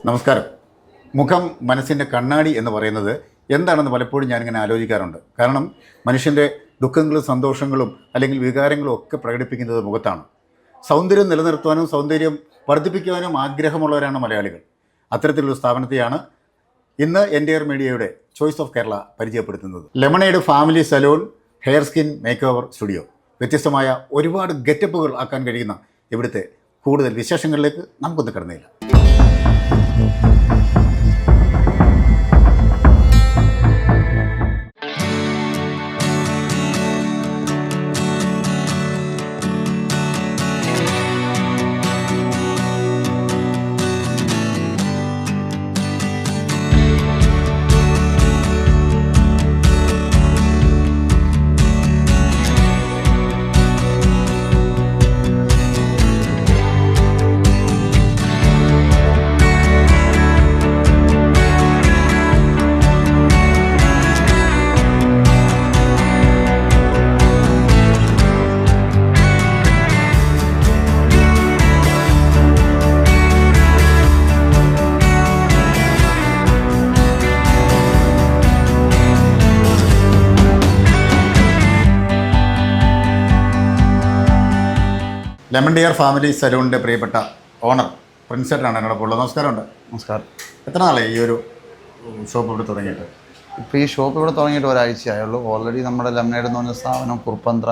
നമസ്കാരം. മുഖം മനസ്സിൻ്റെ കണ്ണാടി എന്ന് പറയുന്നത് എന്താണെന്ന് പലപ്പോഴും ഞാനിങ്ങനെ ആലോചിക്കാറുണ്ട്. കാരണം മനുഷ്യൻ്റെ ദുഃഖങ്ങളും സന്തോഷങ്ങളും അല്ലെങ്കിൽ വികാരങ്ങളും ഒക്കെ പ്രകടിപ്പിക്കുന്നത് മുഖത്താണ്. സൗന്ദര്യം നിലനിർത്തുവാനും സൗന്ദര്യം വർദ്ധിപ്പിക്കുവാനും ആഗ്രഹമുള്ളവരാണ് മലയാളികൾ. അത്തരത്തിലുള്ള സ്ഥാപനത്തെയാണ് ഇന്ന് എൻഡിആർ മീഡിയയുടെ ചോയ്സ് ഓഫ് കേരള പരിചയപ്പെടുത്തുന്നത്. Lemonade family salon hair skin make over studio. വ്യത്യസ്തമായ ഒരുപാട് ഗെറ്റപ്പുകൾ ആക്കാൻ കഴിയുന്ന ഇവിടുത്തെ കൂടുതൽ വിശേഷങ്ങളിലേക്ക് നമുക്കൊന്ന് കടന്നില്ല. ലെമൺ ഡിയർ ഫാമിലി സലൂണിൻ്റെ പ്രിയപ്പെട്ട ഓണർ പ്രിൻസേട്ടനാണ് എന്നോടൊപ്പം ഉള്ളത്. നമസ്കാരമുണ്ട്. നമസ്കാരം. എത്ര നാളായി ഈ ഒരു ഷോപ്പ് ഇവിടെ തുടങ്ങിയിട്ട്? ഇപ്പോൾ ഈ ഷോപ്പ് ഇവിടെ തുടങ്ങിയിട്ട് ഒരാഴ്ചയായുള്ളൂ. ഓൾറെഡി നമ്മുടെ ലെമണേഡ് എന്ന് പറഞ്ഞ സ്ഥാപനം കുറുപ്പന്ത്ര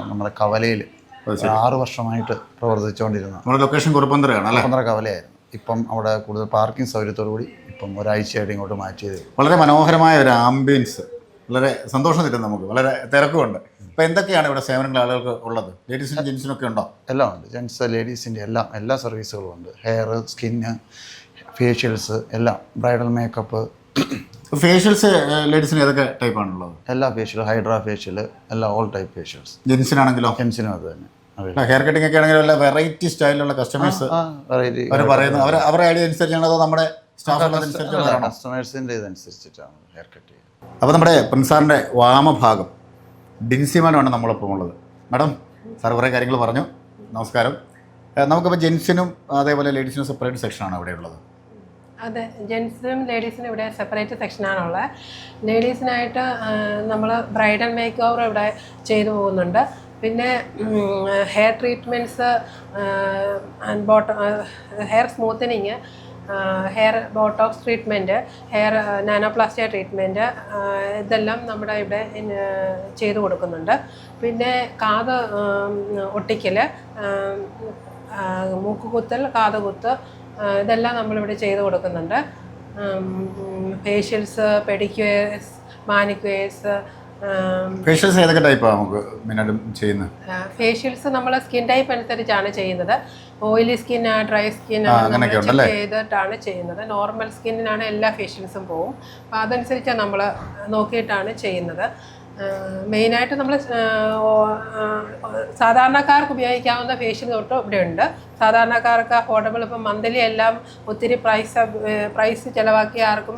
നമ്മുടെ കവലയിൽ 6 വർഷമായിട്ട് പ്രവർത്തിച്ചുകൊണ്ടിരുന്നു. നമ്മുടെ ലൊക്കേഷൻ കുറുപ്പന്ത്രയാണ് അല്ലേ? കുറുപ്പന്ത്ര കവലയായിരുന്നു. ഇപ്പം അവിടെ കൂടുതൽ പാർക്കിംഗ് സൗകര്യത്തോടു കൂടി ഇപ്പം ഒരാഴ്ചയായിട്ട് ഇങ്ങോട്ട് മാറ്റിയത്. വളരെ മനോഹരമായ ഒരു ആംബിയൻസ്, വളരെ സന്തോഷം തരും നമുക്ക്. വളരെ തിരക്കുമുണ്ട്. ഇപ്പോൾ എന്തൊക്കെയാണ് ഇവിടെ സേവനങ്ങൾ ആളുകൾക്ക് ഉള്ളത്? ലേഡീസിനും ജെൻസിനും ഒക്കെ ഉണ്ടോ? എല്ലാം ഉണ്ട്. ജെൻസ് ലേഡീസിൻ്റെ എല്ലാ സർവീസുകളും ഉണ്ട്. ഹെയർ, സ്കിന്ന്, ഫേഷ്യൽസ് എല്ലാം, ബ്രൈഡൽ മേക്കപ്പ്. ഫേഷ്യൽസ് ലേഡീസിന് ഏതൊക്കെ ടൈപ്പാണുള്ളത്? എല്ലാ ഫേഷ്യലും, ഹൈഡ്രാ ഫേഷ്യൽ, എല്ലാ ഓൾ ടൈപ്പ് ഫേഷ്യൽസ്. ജെൻസിനാണെങ്കിലോ? ജെൻസിനും അത് തന്നെ. ഹെയർ കട്ടിംഗ് ഒക്കെ ആണെങ്കിലും വല്ല വെറൈറ്റി സ്റ്റൈലിലുള്ള കസ്റ്റമേഴ്സ് അവർ പറയുന്നത് അവരുടെ ഐഡിയ അനുസരിച്ചാണ്, അതോ നമ്മുടെ സ്റ്റാഫുകളനുസരിച്ചാണ്? കസ്റ്റമേഴ്സിൻ്റെ ഇതനുസരിച്ചിട്ടാണ് ഹെയർ കട്ട് ചെയ്യുന്നത്. അപ്പോൾ നമ്മുടെ പ്രിൻസാറിൻ്റെ വാമഭാഗം ഡിൻസിമാനാണ് നമ്മളൊപ്പം ഉള്ളത്. മാഡം, സാർ കുറേ കാര്യങ്ങൾ പറഞ്ഞു. നമസ്കാരം. നമുക്കിപ്പോൾ ജെൻസിനും അതേപോലെ ലേഡീസിനും സെപ്പറേറ്റ് സെക്ഷനാണ് ഇവിടെ ഉള്ളത്? അതെ, ജെൻസിനും ലേഡീസിനും ഇവിടെ സെപ്പറേറ്റ് സെക്ഷനാണുള്ളത്. ലേഡീസിനായിട്ട് നമ്മൾ ബ്രൈഡൽ മേക്ക് ഓവർ ഇവിടെ ചെയ്തു പോകുന്നുണ്ട്. പിന്നെ hair treatments, hair smoothening, hair Botox treatment, hair nanoplastia treatment, ഇതെല്ലാം നമ്മുടെ ഇവിടെ ചെയ്തു കൊടുക്കുന്നുണ്ട്. പിന്നെ കാത് ഒട്ടിക്കൽ, മൂക്കുകുത്തൽ, കാത് കുത്ത്, ഇതെല്ലാം നമ്മളിവിടെ ചെയ്തു കൊടുക്കുന്നുണ്ട്. ഫേഷ്യൽസ്, പെഡിക്യൂഴ്സ്, മാനിക്യൂഴ്സ്. ഫേഷ്യൽസ് ഏതൊക്കെ ടൈപ്പാണ് നമുക്ക് മെയിനായിട്ടും ചെയ്യുന്നത്? ഫേഷ്യൽസ് നമ്മൾ സ്കിൻ ടൈപ്പ് അനുസരിച്ചാണ് ചെയ്യുന്നത്. ഓയിലി സ്കിൻ, ഡ്രൈ സ്കിൻ ചെയ്തിട്ടാണ് ചെയ്യുന്നത്. നോർമൽ സ്കിന്നിനാണ് എല്ലാ ഫേഷ്യൽസും പോവും. അപ്പോൾ അതനുസരിച്ചാണ് നമ്മൾ നോക്കിയിട്ടാണ് ചെയ്യുന്നത്. മെയിനായിട്ട് നമ്മൾ സാധാരണക്കാർക്ക് ഉപയോഗിക്കാവുന്ന ഫേഷ്യൽ തൊട്ട് ഇവിടെ ഉണ്ട്. സാധാരണക്കാർക്ക് അഫോർഡബിൾ. ഇപ്പം മന്ത്ലി എല്ലാം ഒത്തിരി പ്രൈസ് ചിലവാക്കി ആർക്കും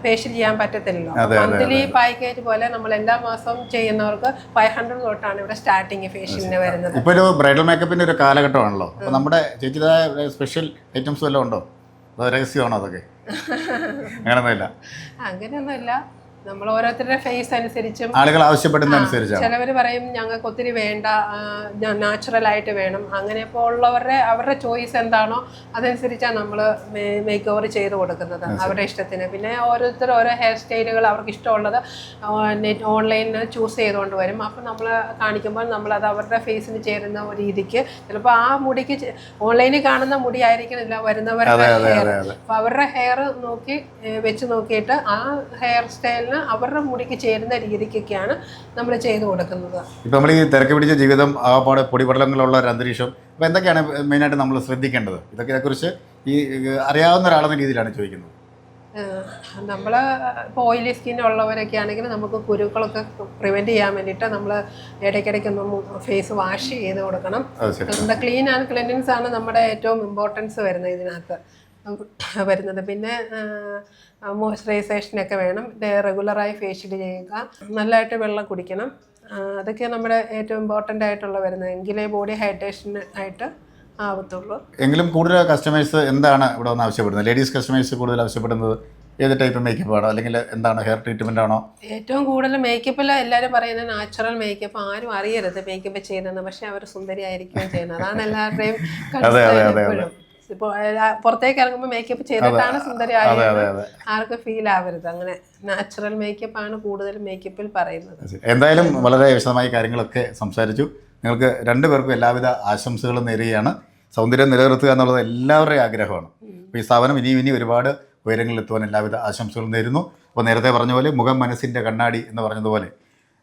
ഫേഷ്യൽ ചെയ്യാൻ പറ്റത്തില്ലല്ലോ. മന്ത്ലി പാക്കേജ് പോലെ നമ്മൾ എല്ലാ മാസവും ചെയ്യുന്നവർക്ക് 500 തൊട്ടാണ് ഇവിടെ സ്റ്റാർട്ടിങ് ഫേഷ്യലിന് വരുന്നത്. ഇപ്പോൾ ഒരു ബ്രൈഡൽ മേക്കപ്പിൻ്റെ ഒരു കാലഘട്ടമാണല്ലോ. അപ്പോൾ നമ്മുടെ ചേച്ചിയുടേതായ സ്പെഷ്യൽ ഐറ്റംസ് വല്ലതും ഉണ്ടോ? അതോ രഹസ്യമാണോ അതൊക്കെ? അങ്ങനെയൊന്നുമില്ല. നമ്മൾ ഓരോരുത്തരുടെ ഫേസ് അനുസരിച്ചും ആളുകൾ ആവശ്യപ്പെടുന്നതനുസരിച്ചാണ്. ചിലവർ പറയും ഞങ്ങൾക്ക് ഒത്തിരി വേണ്ട, നാച്ചുറലായിട്ട് വേണം. അങ്ങനെയൊക്കെ അവരുടെ ചോയ്സ് എന്താണോ അതനുസരിച്ചാണ് നമ്മൾ മേക്ക് ഓവർ ചെയ്ത് കൊടുക്കുന്നത് അവരുടെ ഇഷ്ടത്തിന്. പിന്നെ ഓരോരുത്തർ ഓരോ ഹെയർ സ്റ്റൈലുകൾ അവർക്ക് ഇഷ്ടമുള്ളത് ഓൺലൈനിൽ ചൂസ് ചെയ്തുകൊണ്ട് വരും. അപ്പം നമ്മൾ കാണിക്കുമ്പോൾ നമ്മളത് അവരുടെ ഫേസിന് ചേരുന്ന രീതിക്ക്, ചിലപ്പോൾ ആ മുടിക്ക് ഓൺലൈനിൽ കാണുന്ന മുടി ആയിരിക്കണില്ല വരുന്നവരുടെ ഹെയർ. അപ്പോൾ അവരുടെ ഹെയർ വെച്ച് നോക്കിയിട്ട് ആ ഹെയർ സ്റ്റൈലിന് അവരുടെ മുടിക്ക് ചേരുന്ന രീതിക്കൊക്കെയാണ് നമ്മൾ ചെയ്തു കൊടുക്കുന്നത്. ഇപ്പം നമ്മൾ ഈ തിരക്ക് പിടിച്ച ജീവിതം, ആപാട് പൊടിപടലങ്ങളുള്ള ഒരു അന്തരീക്ഷം, അപ്പോൾ എന്തൊക്കെയാണ് മെയിനായിട്ട് നമ്മൾ ശ്രദ്ധിക്കേണ്ടത്? ഇതൊക്കെ കുറിച്ച് ഈ അറിയാവുന്ന ഒരാളെന്ന രീതിയിലാണ് ചോദിക്കുന്നത്. നമ്മൾ ഇപ്പോൾ ഓയിലി സ്കിൻ ഉള്ളവരൊക്കെ ആണെങ്കിൽ നമുക്ക് കുരുക്കളൊക്കെ പ്രിവെൻറ്റ് ചെയ്യാൻ വേണ്ടിയിട്ട് നമ്മൾ ഇടയ്ക്കിടയ്ക്കൊന്ന് ഫേസ് വാഷ് ചെയ്ത് കൊടുക്കണം. എന്താ ക്ലീൻ ആൻഡ് ക്ലെൻലിൻസ് ആണ് നമ്മുടെ ഏറ്റവും ഇമ്പോർട്ടൻസ് വരുന്നത് ഇതിനകത്ത് വരുന്നത്. പിന്നെ മോയ്സ്ചറൈസേഷനൊക്കെ വേണം, റെഗുലറായി ഫേഷ്യൽ ചെയ്യുക, നല്ലതായിട്ട് വെള്ളം കുടിക്കണം. അതൊക്കെ നമ്മുടെ ഏറ്റവും ഇമ്പോർട്ടൻ്റ് ആയിട്ടുള്ള വരുന്നത്, എങ്കിലേ ബോഡി ഹൈഡ്രേഷൻ ആയിട്ട് ആവത്തുള്ളൂ. എങ്കിലും കൂടുതൽ കസ്റ്റമേഴ്സ് എന്താണ് ഇവിടെ വന്ന് ആവശ്യപ്പെടുന്നത്? ലേഡീസ് കസ്റ്റമേഴ്സ് കൂടുതൽ ആവശ്യപ്പെടുന്നത് ഏത് ടൈപ്പ് മേക്കപ്പ് ആണോ, അല്ലെങ്കിൽ എന്താണ്, ഹെയർ ട്രീറ്റ്മെൻ്റ് ആണോ? ഏറ്റവും കൂടുതൽ മേക്കപ്പിൽ എല്ലാവരും പറയുന്നത് നാച്ചുറൽ മേക്കപ്പ്, ആരും അറിയരുത് മേക്കപ്പ് ചെയ്യുന്നത്, പക്ഷെ അവർ സുന്ദരിയായിരിക്കുകയും ചെയ്യുന്നത്. അതാണ് എല്ലാവരുടെയും എപ്പോഴും. ഇപ്പോൾ പുറത്തേക്ക് ഇറങ്ങുമ്പോൾ മേക്കപ്പ് ചെയ്തിട്ടാണ് സുന്ദരി ആയത് ആർക്കും ഫീൽ ആവരുത്. അങ്ങനെ നാച്ചുറൽ മേക്കപ്പ് ആണ് കൂടുതൽ മേക്കപ്പിൽ പറയുന്നത്. എന്തായാലും വളരെ വിശദമായ കാര്യങ്ങളൊക്കെ സംസാരിച്ചു. നിങ്ങൾക്ക് രണ്ടുപേർക്കും എല്ലാവിധ ആശംസകളും നേരുകയാണ്. സൗന്ദര്യം നിലനിർത്തുക എന്നുള്ളത് എല്ലാവരുടെയും ആഗ്രഹമാണ്. അപ്പോൾ ഈ സ്ഥാപനം ഇനിയും ഒരുപാട് ഉയരങ്ങളിലെത്തുവാൻ എല്ലാവിധ ആശംസകളും നേരുന്നു. അപ്പോൾ നേരത്തെ പറഞ്ഞ പോലെ മുഖം മനസ്സിൻ്റെ കണ്ണാടി എന്ന് പറഞ്ഞതുപോലെ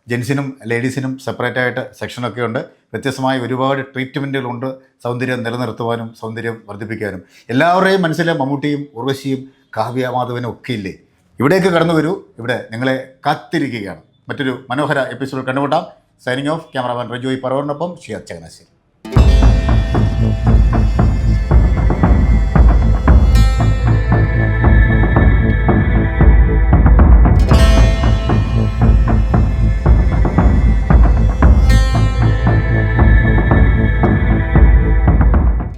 ജെൻസിനും ലേഡീസിനും സെപ്പറേറ്റായിട്ട് സെക്ഷനൊക്കെ ഉണ്ട്. വ്യത്യസ്തമായ ഒരുപാട് ട്രീറ്റ്മെൻറ്റുകളുണ്ട് സൗന്ദര്യം നിലനിർത്തുവാനും സൗന്ദര്യം വർദ്ധിപ്പിക്കാനും. എല്ലാവരുടെയും മനസ്സിലെ മമ്മൂട്ടിയും ഉർവശിയും കാവ്യ മാധവനും ഒക്കെ ഇല്ലേ, ഇവിടേക്ക് കടന്നു വരൂ. ഇവിടെ നിങ്ങളെ കാത്തിരിക്കുകയാണ്. മറ്റൊരു മനോഹര എപ്പിസോഡ് കണ്ടുമുട്ടാം. സൈനിങ് ഓഫ്, ക്യാമറാമാൻ റജോയ് പറവറിനൊപ്പം ഷിയാദ് ചങ്ങനാശ്ശേരി.